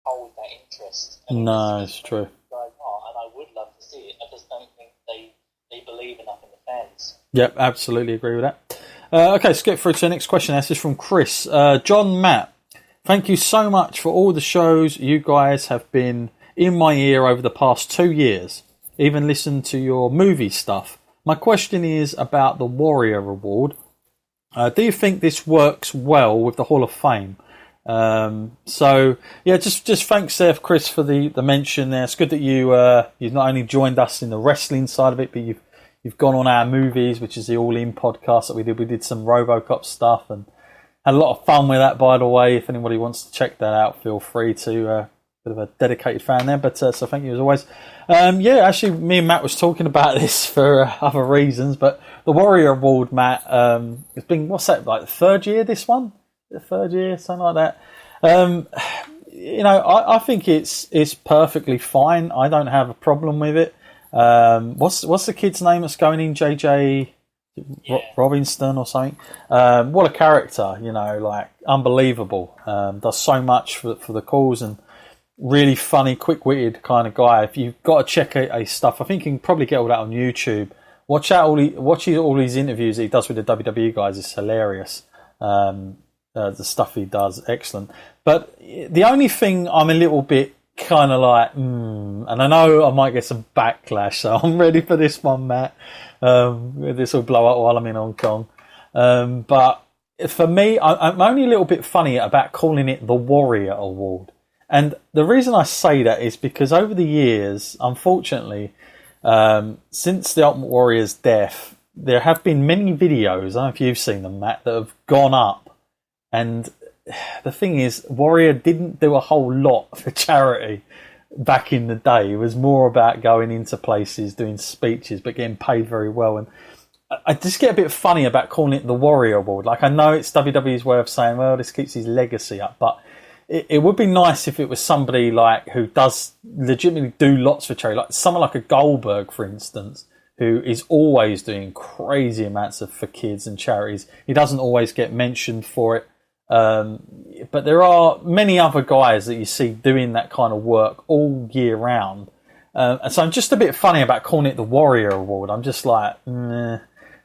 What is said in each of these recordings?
hold that interest. No, it's true. Guys are, and I would love to see it. I just don't think they believe enough in the fans. Yep, absolutely agree with that. Okay, let's get through to the next question. This is from Chris. John Matt, thank you so much for all the shows. You guys have been in my ear over the past 2 years. Even listened to your movie stuff. My question is about the Warrior Award. Do you think this works well with the Hall of Fame? Just thanks there, Chris, for the mention there. It's good that you've not only joined us in the wrestling side of it, but you've gone on our movies, which is the All In podcast that we did. We did some RoboCop stuff and had a lot of fun with that, by the way. If anybody wants to check that out, feel free to. Bit of a dedicated fan there, but so thank you as always. Actually, me and Matt was talking about this for other reasons, but the Warrior Award, Matt, it's been, what's that, like the third year, this one? The third year, something like that. I think it's perfectly fine. I don't have a problem with it. What's the kid's name that's going in? JJ Robinson or something? What a character, like unbelievable. Does so much for the cause and really funny, quick-witted kind of guy. If you've got to check his stuff, I think you can probably get all that on YouTube. Watch all these interviews that he does with the WWE guys. It's hilarious. The stuff he does, excellent. But the only thing I'm a little bit kind of like, and I know I might get some backlash, so I'm ready for this one, Matt. This will blow up while I'm in Hong Kong. But for me, I'm only a little bit funny about calling it the Warrior Award. And the reason I say that is because over the years, unfortunately, since the Ultimate Warrior's death, there have been many videos, I don't know if you've seen them, Matt, that have gone up. And the thing is, Warrior didn't do a whole lot for charity back in the day. It was more about going into places, doing speeches, but getting paid very well. And I just get a bit funny about calling it the Warrior Award. Like, I know it's WWE's way of saying, well, this keeps his legacy up, but it would be nice if it was somebody like who does legitimately do lots for charity, like someone like a Goldberg, for instance, who is always doing crazy amounts for kids and charities. He doesn't always get mentioned for it, but there are many other guys that you see doing that kind of work all year round. And so I'm just a bit funny about calling it the Warrior Award. I'm just like,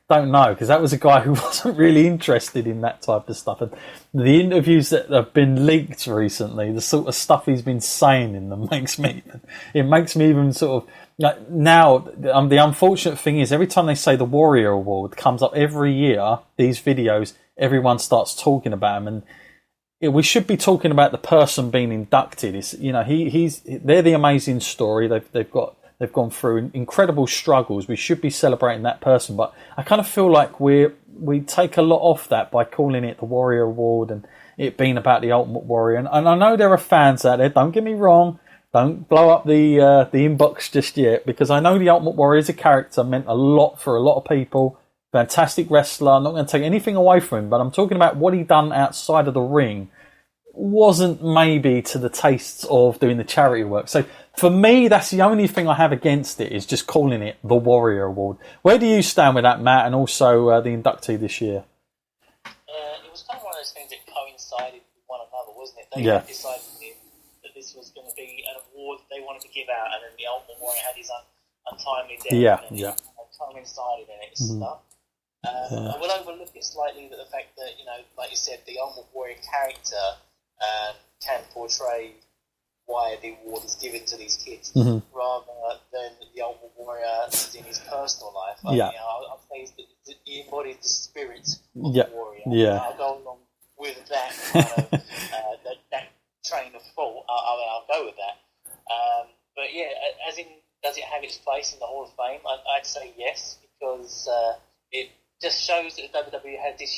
don't know, because that was a guy who wasn't really interested in that type of stuff. And the interviews that have been leaked recently, the sort of stuff he's been saying in them makes me even sort of like, now. The unfortunate thing is, every time they say the Warrior Award comes up every year, these videos, everyone starts talking about him, and we should be talking about the person being inducted. It's, they're the amazing story. They've gone through incredible struggles. We should be celebrating that person, but I kind of feel like we take a lot off that by calling it the Warrior Award and it being about the Ultimate Warrior. And I know there are fans out there. Don't get me wrong. Don't blow up the inbox just yet, because I know the Ultimate Warrior as a character meant a lot for a lot of people. Fantastic wrestler. I'm not going to take anything away from him, but I'm talking about what he done outside of the ring wasn't maybe to the tastes of doing the charity work. So for me, that's the only thing I have against it, is just calling it the Warrior Award. Where do you stand with that, Matt, and also the inductee this year? It was kind of one of those things that coincided with one another, wasn't it? They decided that this was going to be an award they wanted to give out, and then the Ultimate Warrior had his untimely death. It coincided in it and stuff. I will overlook it slightly, that the fact that, like you said, the Ultimate Warrior character can portray why the award is given to these kids, rather than the Ultimate Warrior is in his personal life. I'll say that he embodies the spirit of the warrior. I'll go along with that kind of, that train of thought. I'll go with that. But yeah, as in, does it have its place in the Hall of Fame? I'd say yes, because it just shows that the WWE has this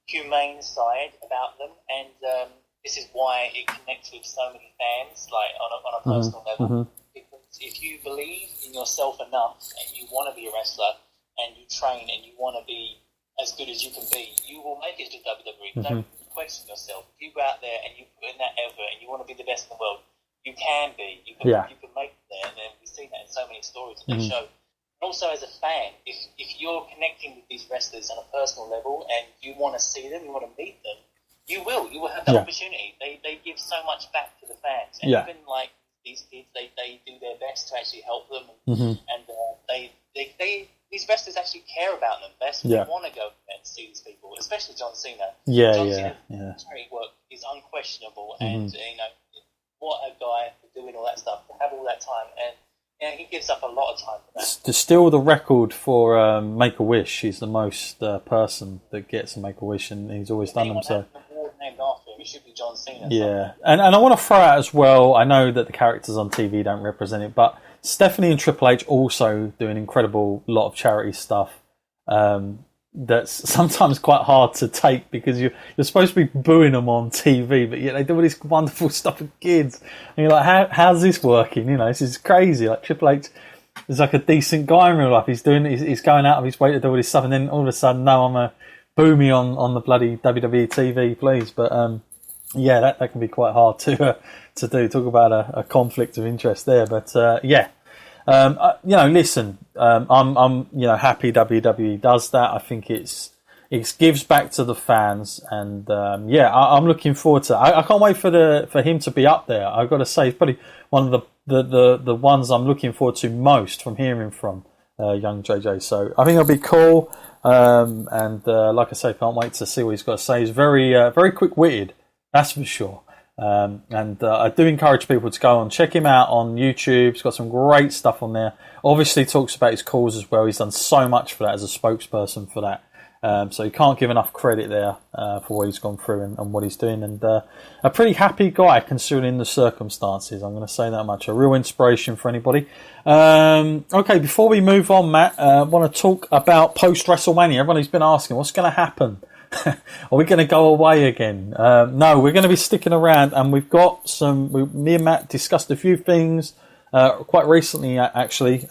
humane side about them, and this is why it connects with so many fans, like on a personal level. Because if you believe in yourself enough and you want to be a wrestler and you train and you want to be as good as you can be, you will make it to WWE. Don't question yourself. If you go out there and you put in that effort and you want to be the best in the world, you can be. You can make it there, and we've seen that in so many stories that they show. Also, as a fan, if you're connecting with these wrestlers on a personal level and you want to see them, you want to meet them, you will have that opportunity. They give so much back to the fans, and even like these kids, they do their best to actually help them, and they these wrestlers actually care about them. They actually want to go and see these people, especially John Cena. John Cena's charity work is unquestionable, and what a guy for doing all that stuff, to have all that time, and he gives up a lot of time for that. There's still the record for Make-A-Wish. He's the most person that gets a Make-A-Wish, and he's always done them. So. Named after him. It should be John Cena. Yeah, and I want to throw out as well, I know that the characters on TV don't represent it, but Stephanie and Triple H also do an incredible lot of charity stuff that's sometimes quite hard to take, because you're supposed to be booing them on TV, but yet they do all this wonderful stuff with kids, and you're like, how's this working? This is crazy. Like, Triple H is like a decent guy in real life. He's going out of his way to do all this stuff, and then all of a sudden, no, I'm a boo me on the bloody WWE TV, please. But that can be quite hard to do. Talk about a conflict of interest there. But listen, I'm happy WWE does that. I think it gives back to the fans, and I'm looking forward to it. I can't wait for him to be up there. I've got to say, it's probably one of the ones I'm looking forward to most from hearing from young JJ. So I think it'll be cool. Like I say, can't wait to see what he's got to say. He's very quick-witted, that's for sure. I do encourage people to go and check him out on YouTube. He's got some great stuff on there. Obviously talks about his cause as well. He's done so much for that as a spokesperson for that. So you can't give enough credit there for what he's gone through and what he's doing. And a pretty happy guy considering the circumstances. I'm going to say that much. A real inspiration for anybody. Okay, before we move on, Matt, I want to talk about post-WrestleMania. Everybody's been asking, what's going to happen? Are we going to go away again? No, we're going to be sticking around. And we've got me and Matt discussed a few things quite recently, actually.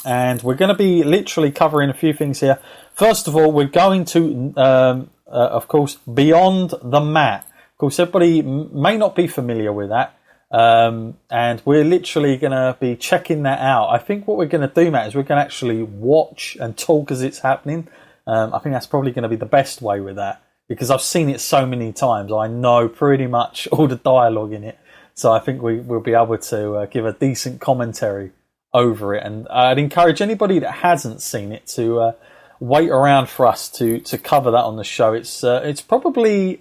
And we're going to be literally covering a few things here. First of all, we're going to, of course, Beyond the Mat. Of course, everybody may not be familiar with that. And we're literally going to be checking that out. I think what we're going to do, Matt, is we're going to actually watch and talk as it's happening. I think that's probably going to be the best way with that, because I've seen it so many times. I know pretty much all the dialogue in it. So I think we'll be able to give a decent commentary over it. And I'd encourage anybody that hasn't seen it to wait around for us to cover that on the show. It's probably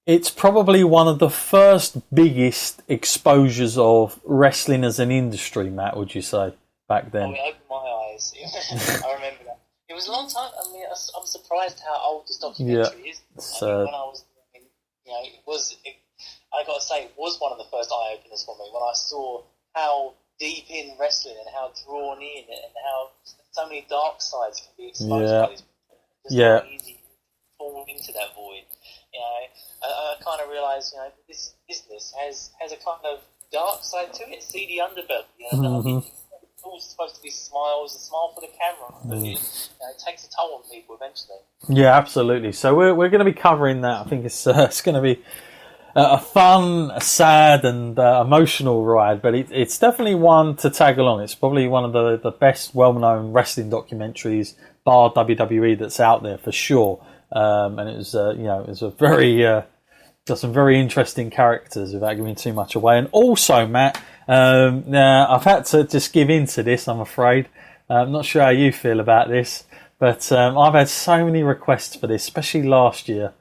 one of the first biggest exposures of wrestling as an industry, Matt, would you say, back then? It opened my eyes. I remember that. It was a long time. I mean, I'm surprised how old this documentary is. When I was, I got to say, it was one of the first eye openers for me when I saw how deep in wrestling and how drawn in and how so many dark sides can be exposed by these people. Just how easy to fall into that void. I kind of realised, this business has a kind of dark side to it. See the underbelly. It's all supposed to be smiles, a smile for the camera, but it takes a toll on people eventually. Yeah, absolutely. So we're going to be covering that. I think it's going to be a fun, sad, and emotional ride, but it's definitely one to tag along. It's probably one of the best, well-known wrestling documentaries, bar WWE, that's out there for sure. And it was, it was a very got some very interesting characters without giving too much away. And also, Matt, now I've had to just give in to this, I'm afraid. I'm not sure how you feel about this, but I've had so many requests for this, especially last year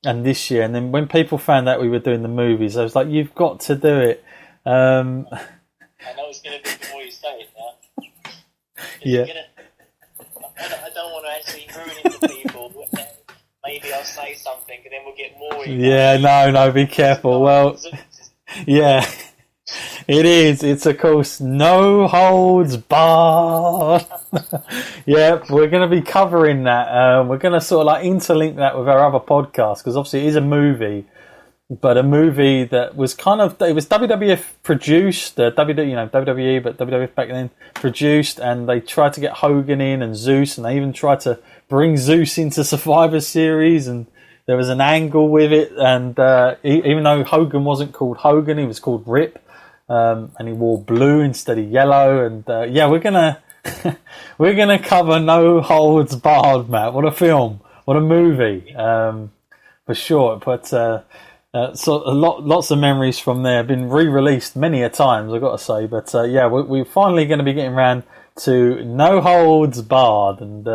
and this year. And then when people found out we were doing the movies, I was like, you've got to do it. I know it's going to be the more you say it now. Yeah. I don't want to actually ruin it for people. Maybe I'll say something and then we'll get more. Yeah, no, be careful. Well, yeah, it is. It's, of course, no holds barred. Yeah, we're going to be covering that. We're going to sort of like interlink that with our other podcast, because obviously it is a movie, but a movie that was kind of, it was WWF produced, WWE, but WWF back then produced, and they tried to get Hogan in and Zeus, and they even tried to bring Zeus into Survivor Series, and there was an angle with it, and even though Hogan wasn't called Hogan, he was called Rip, and he wore blue instead of yellow, and we're gonna we're gonna cover No Holds Barred, Matt. What a film, what a movie, for sure. But So lots of memories from there. Been re-released many a times, I've got to say. But we're finally going to be getting around to No Holds Barred, and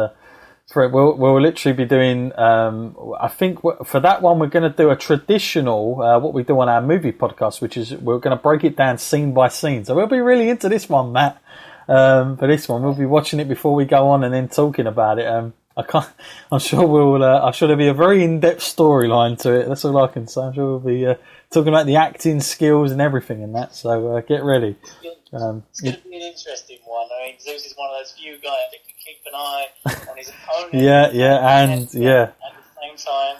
we'll literally be doing. I think for that one we're going to do a traditional what we do on our movie podcast, which is we're going to break it down scene by scene. So we'll be really into this one, Matt. For this one, we'll be watching it before we go on and then talking about it. I'm sure there'll be a very in-depth storyline to it. That's all I can say. I'm sure we'll be talking about the acting skills and everything and that. So get ready. It's going to be an interesting one. I mean, Zeus is one of those few guys that can keep an eye on his opponent. At the same time.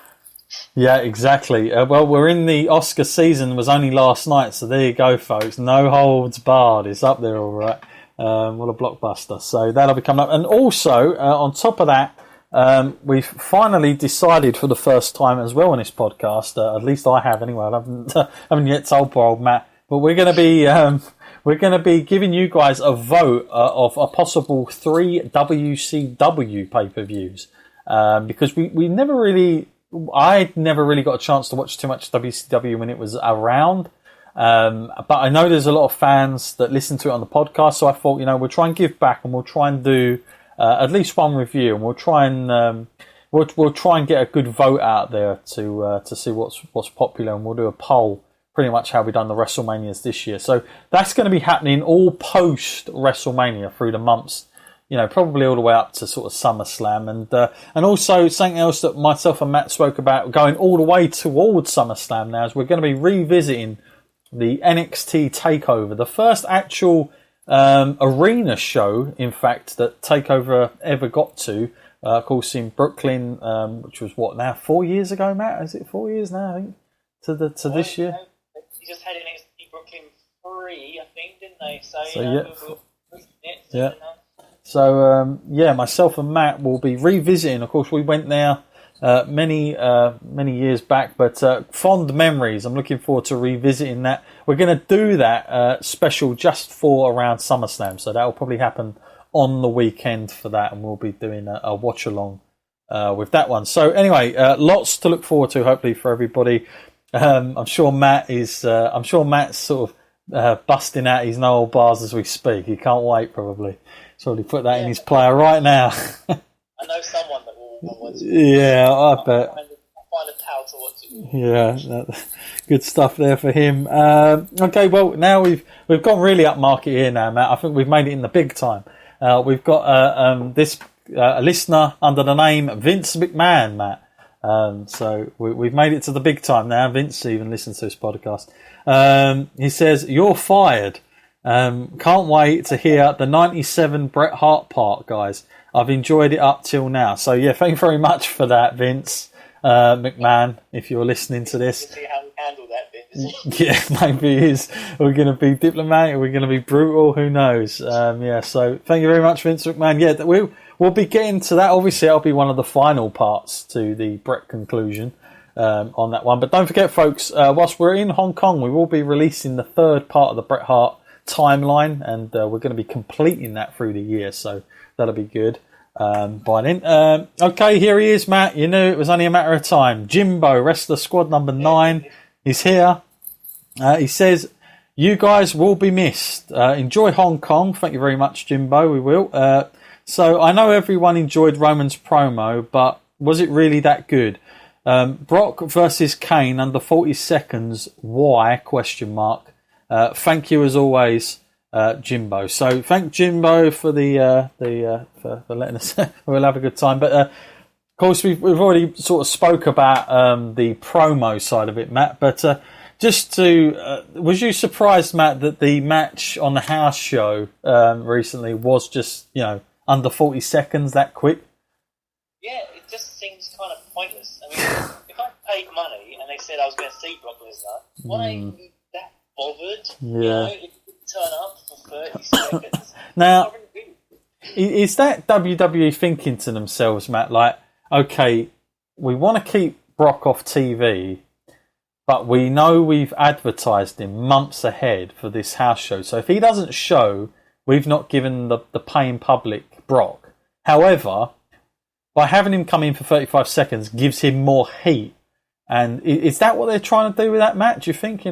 Yeah, exactly. Well, we're in the Oscar season. It was only last night, so there you go, folks. No Holds Barred. It's up there, all right. What a blockbuster. So that'll be coming up. And also, on top of that, we've finally decided for the first time as well on this podcast, at least I have anyway, I haven't yet told poor old Matt, but we're going to be giving you guys a vote of a possible 3 WCW pay-per-views, because I never really got a chance to watch too much WCW when it was around. But I know there's a lot of fans that listen to it on the podcast, so I thought, we'll try and give back and we'll try and do at least one review, and we'll try and get a good vote out there to see what's popular, and we'll do a poll, pretty much how we've done the WrestleManias this year. So that's going to be happening all post WrestleMania through the months, probably all the way up to sort of SummerSlam, and also something else that myself and Matt spoke about going all the way towards SummerSlam now is we're going to be revisiting the NXT TakeOver, the first actual arena show, in fact, that TakeOver ever got to. Of course, in Brooklyn, which was 4 years ago, Matt? Is it 4 years now? I think to this year. You just had NXT Brooklyn 3, I think, didn't they? So myself and Matt will be revisiting. Of course, we went there many years back, but fond memories. I'm looking forward to revisiting that. We're going to do that special just for around SummerSlam, so that will probably happen on the weekend for that, and we'll be doing a watch along with that one. So anyway, lots to look forward to, hopefully, for everybody. I'm sure Matt's sort of busting out his no old bars as we speak. He can't wait, probably. So probably put that in his player right now. I know someone that will want to. Yeah, I bet. I'll find a pal to watch it. Yeah, good stuff there for him. Okay, well, now we've gone really upmarket here now, Matt. I think we've made it in the big time. We've got a listener under the name Vince McMahon, Matt. So we've made it to the big time now. Vince even listens to this podcast. He says, "You're fired. Can't wait to hear the 97 Bret Hart part, guys. I've enjoyed it up till now." So yeah, thank you very much for that, Vince McMahon, if you're listening to this. See how we handle that bit. Yeah, maybe it is. We're going to be diplomatic, we're going to be brutal, who knows. So thank you very much, Vince McMahon. Yeah, we'll be getting to that. Obviously, that'll be one of the final parts to the Bret conclusion on that one. But don't forget, folks, whilst we're in Hong Kong, we will be releasing the third part of the Bret Hart timeline, and we're going to be completing that through the year, so that'll be good by then. Okay, here he is, Matt. You knew it was only a matter of time. Jimbo, wrestler squad number 9, is here. He says, "You guys will be missed. Enjoy Hong Kong." Thank you very much, Jimbo. We will. So I know everyone enjoyed Roman's promo, but was it really that good? Brock versus Kane under 40 seconds. Why? ? Thank you as always, Jimbo. So thank Jimbo for for letting us. We'll have a good time. But of course, we've already sort of spoke about the promo side of it, Matt. But was you surprised, Matt, that the match on the house show recently was just under 40 seconds, that quick? Yeah, it just seems kind of pointless. I mean, if I paid money and they said I was going to see Brock Lesnar, why are you that bothered? Yeah. It could turn up for 30 seconds. Now, is that WWE thinking to themselves, Matt, like, okay, we want to keep Brock off TV, but we know we've advertised him months ahead for this house show. So if he doesn't show, we've not given the paying public Brock. However, by having him come in for 35 seconds gives him more heat. And is that what they're trying to do with that match, you think?